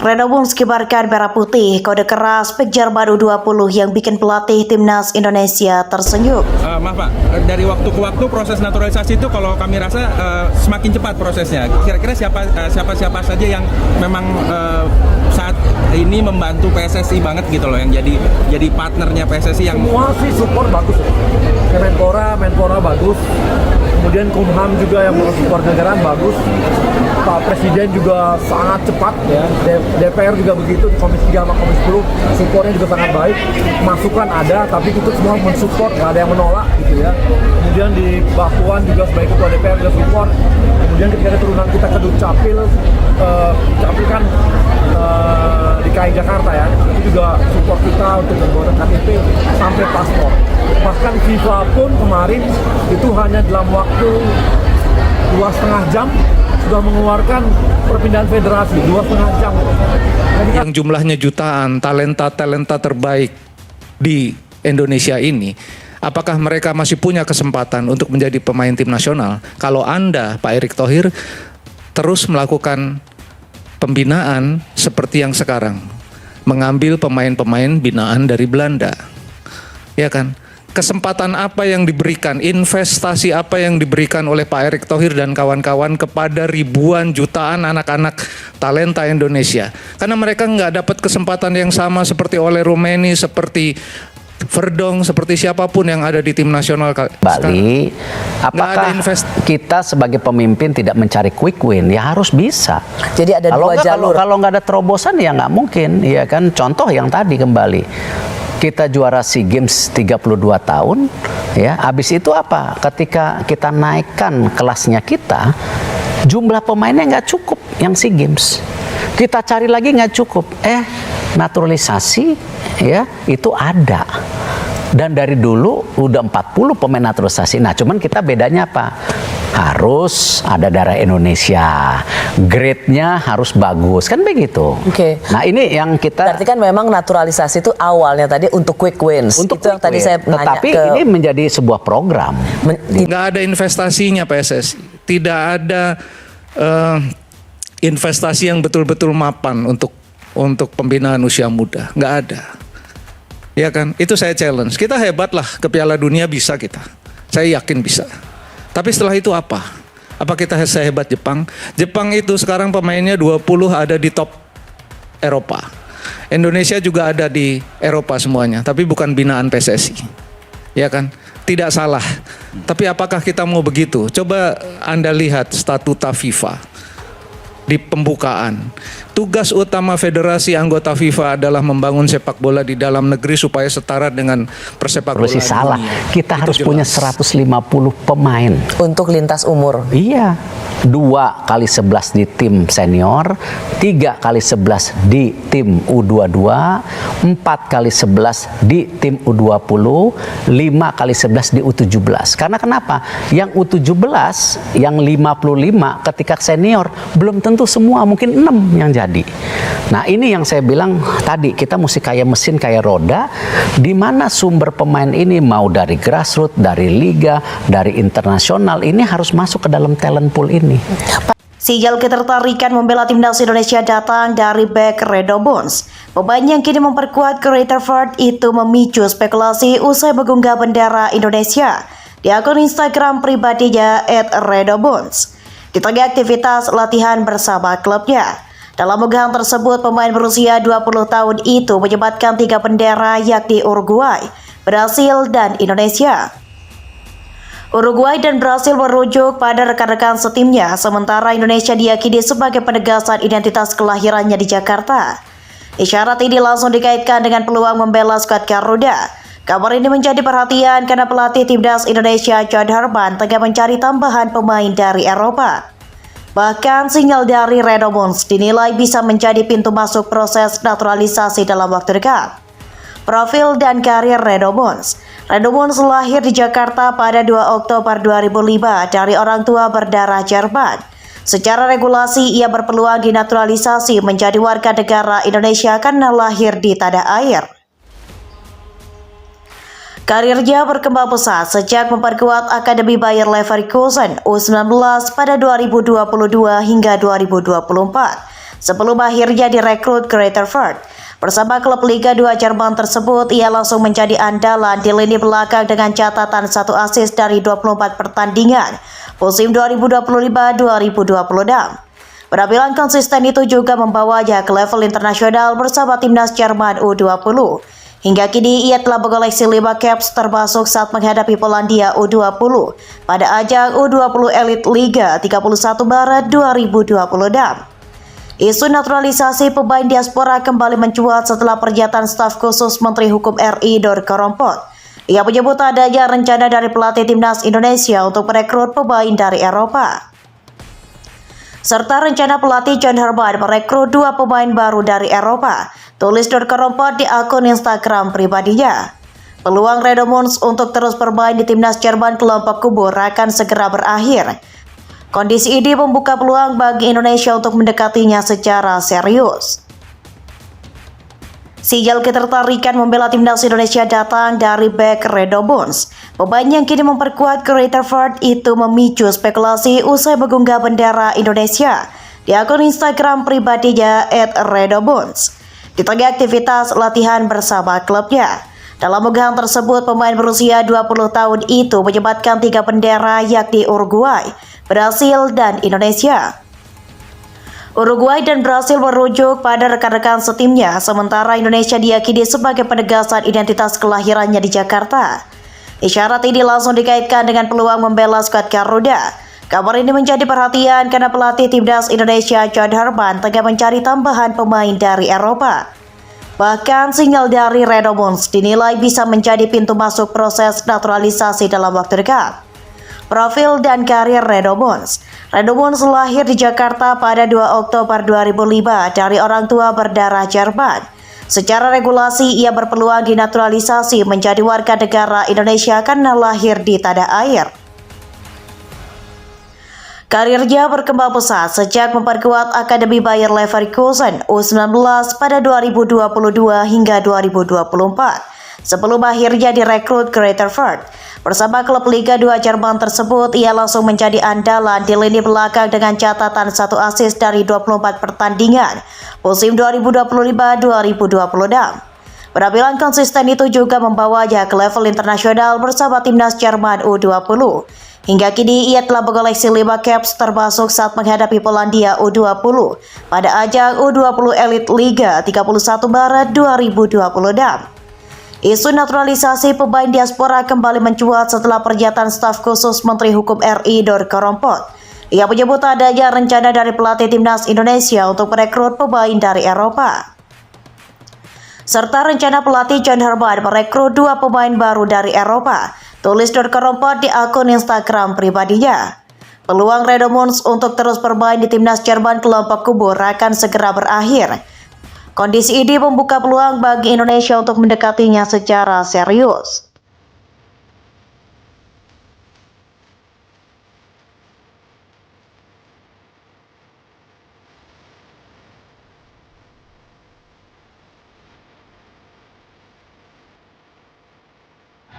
Redobons kibarkan merah putih, kode keras Pek Jerman U20 yang bikin pelatih timnas Indonesia tersenyum. Maaf Pak, dari waktu ke waktu proses naturalisasi itu kalau kami rasa semakin cepat prosesnya. Kira-kira siapa saja yang memang saat ini membantu PSSI banget gitu loh, yang jadi partnernya PSSI yang semua sih support bagus ya. Menpora bagus. Kemudian Kumham juga yang support negaraan bagus. Pak Presiden juga sangat cepat ya. DPR juga begitu, Komisi 3 sama Komisi 10 supportnya juga sangat baik. Masukan ada, tapi itu semua mensupport, nggak ada yang menolak gitu ya. Kemudian di Mbak Puan juga sebagai Ketua DPR juga support. Kemudian ketika ada turunan kita ke Dukcapil, Dukcapil kan di KI Jakarta ya, itu juga support kita untuk membuat KTP sampai paspor. Bahkan FIFA pun kemarin itu hanya dalam waktu 2,5 jam sudah mengeluarkan perpindahan federasi 2,5 jam. Jadi, yang jumlahnya jutaan, talenta terbaik di Indonesia ini, apakah mereka masih punya kesempatan untuk menjadi pemain tim nasional? Kalau Anda, Pak Erick Thohir, terus melakukan pembinaan seperti yang sekarang, mengambil pemain-pemain binaan dari Belanda, ya kan? Kesempatan apa yang diberikan, investasi apa yang diberikan oleh Pak Erick Thohir dan kawan-kawan kepada ribuan jutaan anak-anak talenta Indonesia? Karena mereka nggak dapat kesempatan yang sama seperti oleh Romeni, seperti Verdong, seperti siapapun yang ada di tim nasional Bali. Apakah kita sebagai pemimpin tidak mencari quick win? Ya harus bisa. Jadi ada dua jalur. Kalau nggak ada terobosan ya nggak mungkin, ya kan? Contoh yang tadi kembali. Kita juara SEA Games 32 tahun, ya. Habis itu apa? Ketika kita naikkan kelasnya kita, jumlah pemainnya nggak cukup yang SEA Games. Kita cari lagi nggak cukup. Naturalisasi, ya, itu ada. Dan dari dulu udah 40 pemain naturalisasi. Nah, cuman kita bedanya apa? Harus ada darah Indonesia, grade-nya harus bagus, kan begitu. Oke. Nah ini yang kita. Berarti kan memang naturalisasi itu awalnya tadi untuk quick wins. Untuk itu yang tadi saya nanya. Tetapi ini menjadi sebuah program. Nggak ada investasinya PSSI, tidak ada investasi yang betul-betul mapan untuk pembinaan usia muda, nggak ada. Ya kan, itu saya challenge. Kita hebat lah, ke Piala Dunia bisa kita. Saya yakin bisa. Tapi setelah itu apa? Apa kita sehebat Jepang? Jepang itu sekarang pemainnya 20 ada di top Eropa. Indonesia juga ada di Eropa semuanya, tapi bukan binaan PSSI. Ya kan? Tidak salah. Tapi apakah kita mau begitu? Coba Anda lihat statuta FIFA di pembukaan. Tugas utama federasi anggota FIFA adalah membangun sepak bola di dalam negeri supaya setara dengan persepak bola dunia. Salah. Kita harus jelas. punya 150 pemain. Untuk lintas umur. Iya. 2 kali 11 di tim senior, 3 kali 11 di tim U22, 4 kali 11 di tim U20, 5 kali 11 di U17. Karena kenapa? Yang U17, yang 55 ketika senior, belum tentu semua, mungkin 6 yang jadi. Nah ini yang saya bilang tadi, kita mesti kayak mesin, kayak roda, di mana sumber pemain ini mau dari grassroots, dari liga, dari internasional, ini harus masuk ke dalam talent pool ini. Sinyal ketertarikan membela timnas Indonesia datang dari bek Redobons. Pemain yang kini memperkuat Greater Ford itu memicu spekulasi usai mengunggah bendera Indonesia di akun Instagram pribadinya @Redobons. Di tengah aktivitas latihan bersama klubnya. Dalam unggahan tersebut, pemain berusia 20 tahun itu menyematkan 3 bendera yakni Uruguay, Brasil, dan Indonesia. Uruguay dan Brasil merujuk pada rekan-rekan setimnya, sementara Indonesia diyakini sebagai penegasan identitas kelahirannya di Jakarta. Isyarat ini langsung dikaitkan dengan peluang membela skuad Garuda. Kabar ini menjadi perhatian karena pelatih timnas Indonesia John Herman tengah mencari tambahan pemain dari Eropa. Bahkan sinyal dari Redobons dinilai bisa menjadi pintu masuk proses naturalisasi dalam waktu dekat. Profil dan karir Redobons. Redobons lahir di Jakarta pada 2 Oktober 2005 dari orang tua berdarah Jerman. Secara regulasi ia berpeluang dinaturalisasi menjadi warga negara Indonesia karena lahir di tanah air. Karirnya berkembang pesat sejak memperkuat Akademi Bayer Leverkusen U19 pada 2022 hingga 2024. sebelum akhirnya direkrut ke Rutherford. Bersama klub Liga 2 Jerman tersebut, ia langsung menjadi andalan di lini belakang dengan catatan 1 assist dari 24 pertandingan musim 2025-2026. Penampilan konsisten itu juga membawanya ke level internasional bersama timnas Jerman U20. Hingga kini ia telah mengoleksi 5 caps termasuk saat menghadapi Polandia U20 pada ajang U20 Elite Liga 31 Maret 2026. Isu naturalisasi pemain diaspora kembali mencuat setelah pernyataan staf khusus Menteri Hukum RI Dor Korompot. Ia menyebut adanya rencana dari pelatih timnas Indonesia untuk merekrut pemain dari Eropa, serta rencana pelatih John Herman merekrut 2 pemain baru dari Eropa, tulis Dor Korompot di akun Instagram pribadinya. Peluang Redomons untuk terus bermain di timnas Jerman kelompok kubur akan segera berakhir. Kondisi ini membuka peluang bagi Indonesia untuk mendekatinya secara serius. Sinyal ketertarikan membela timnas Indonesia datang dari bek Redomons. Pemain yang kini memperkuat ke Rutherford itu memicu spekulasi usai mengunggah bendera Indonesia di akun Instagram pribadinya @Redomons di tengah aktivitas latihan bersama klubnya. Dalam unggahan tersebut, pemain berusia 20 tahun itu menyematkan 3 bendera yakni Uruguay, Brasil, dan Indonesia. Uruguay dan Brasil merujuk pada rekan-rekan setimnya, sementara Indonesia diyakini sebagai penegasan identitas kelahirannya di Jakarta. Isyarat ini langsung dikaitkan dengan peluang membela skuad Garuda. Kabar ini menjadi perhatian karena pelatih timnas Indonesia John Herman tengah mencari tambahan pemain dari Eropa. Bahkan sinyal dari Redomons dinilai bisa menjadi pintu masuk proses naturalisasi dalam waktu dekat. Profil dan karir Redomons. Redomons lahir di Jakarta pada 2 Oktober 2005 dari orang tua berdarah Jerman. Secara regulasi ia berpeluang dinaturalisasi menjadi warga negara Indonesia karena lahir di tanah air. Karirnya berkembang pesat sejak memperkuat Akademi Bayer Leverkusen U19 pada 2022 hingga 2024, sebelum akhirnya direkrut ke Rutherford. Bersama klub Liga 2 Jerman tersebut, ia langsung menjadi andalan di lini belakang dengan catatan 1 assist dari 24 pertandingan musim 2025-2026. Penampilan konsisten itu juga membawanya ke level internasional bersama timnas Jerman U20. Hingga kini ia telah mengoleksi 5 caps termasuk saat menghadapi Polandia U20 pada ajang U20 Elite Liga 31 Maret 2026. Isu naturalisasi pemain diaspora kembali mencuat setelah pernyataan staf khusus Menteri Hukum RI Dor Korompot. Ia menyebut adanya rencana dari pelatih timnas Indonesia untuk merekrut pemain dari Eropa, serta rencana pelatih John Herman merekrut 2 pemain baru dari Eropa, tulis Dor Korompot di akun Instagram pribadinya. Peluang Redomons untuk terus bermain di timnas Jerman kelompok kubur akan segera berakhir. Kondisi ini membuka peluang bagi Indonesia untuk mendekatinya secara serius.